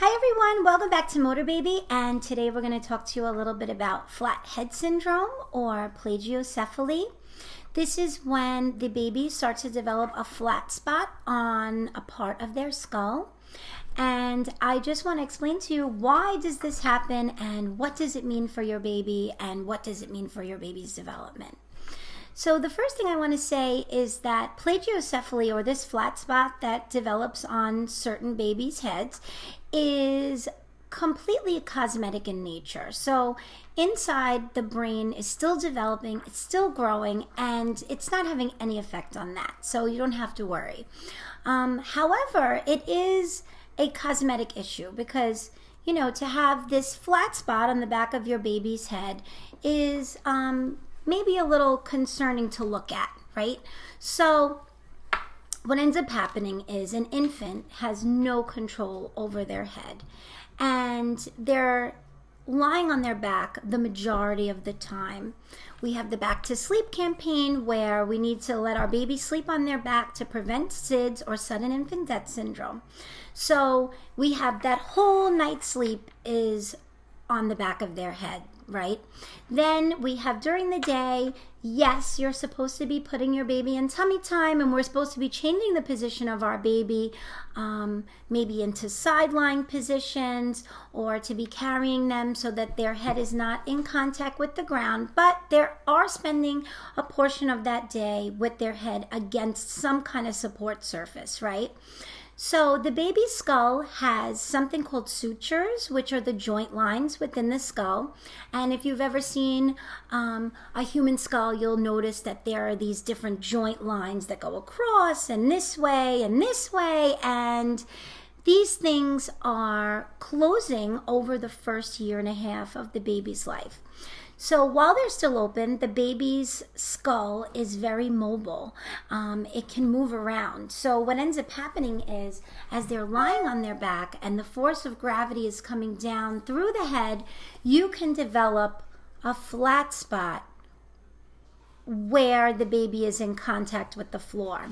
Hi everyone, welcome back to Motor Baby, and today we're going to talk to you a little bit about flat head syndrome or plagiocephaly. This is when the baby starts to develop a flat spot on a part of their skull. And I just want to explain to you, why does this happen and what does it mean for your baby and what does it mean for your baby's development? So the first thing I want to say is that plagiocephaly, or this flat spot that develops on certain babies' heads, is completely cosmetic in nature. So inside, the brain is still developing, it's still growing, and it's not having any effect on that. So you don't have to worry. However, it is a cosmetic issue because, you know, to have this flat spot on the back of your baby's head is maybe a little concerning to look at, right? So what ends up happening is an infant has no control over their head, and they're lying on their back the majority of the time. We have the Back to Sleep campaign, where we need to let our baby sleep on their back to prevent SIDS, or sudden infant death syndrome. So we have that whole night's sleep is on the back of their head, right? Then we have during the day, yes, you're supposed to be putting your baby in tummy time, and we're supposed to be changing the position of our baby, maybe into side-lying positions, or to be carrying them so that their head is not in contact with the ground, but they are spending a portion of that day with their head against some kind of support surface, right? So the baby's skull has something called sutures, which are the joint lines within the skull. And if you've ever seen a human skull, you'll notice that there are these different joint lines that go across and this way and this way. And these things are closing over the first year and a half of the baby's life. So while they're still open, the baby's skull is very mobile. It can move around. So what ends up happening is, as they're lying on their back and the force of gravity is coming down through the head, you can develop a flat spot where the baby is in contact with the floor.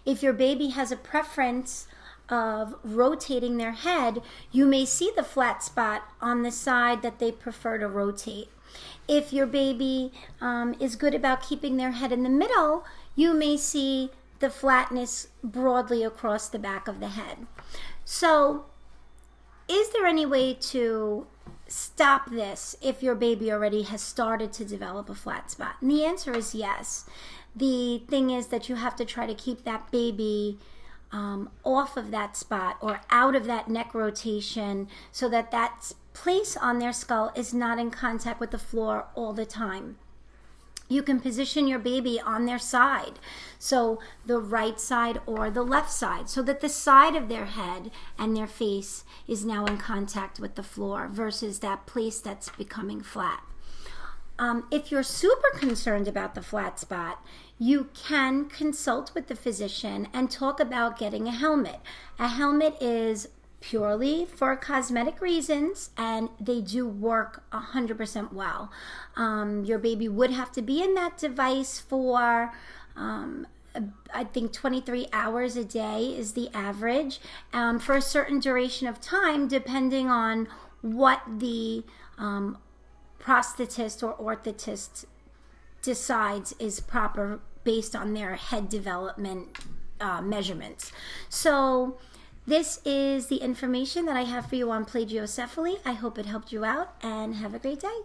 If your baby has a preference of rotating their head, you may see the flat spot on the side that they prefer to rotate. If your baby is good about keeping their head in the middle, you may see the flatness broadly across the back of the head. So, is there any way to stop this if your baby already has started to develop a flat spot? And the answer is yes. The thing is that you have to try to keep that baby off of that spot or out of that neck rotation, so that that place on their skull is not in contact with the floor all the time. You can position your baby on their side, so the right side or the left side, so that the side of their head and their face is now in contact with the floor versus that place that's becoming flat. If you're super concerned about the flat spot, you can consult with the physician and talk about getting a helmet. A helmet is purely for cosmetic reasons, and they do work 100% well. Your baby would have to be in that device for I think 23 hours a day is the average, for a certain duration of time, depending on what the prosthetist or orthotist decides is proper based on their head development measurements. So this is the information that I have for you on plagiocephaly. I hope it helped you out, and have a great day.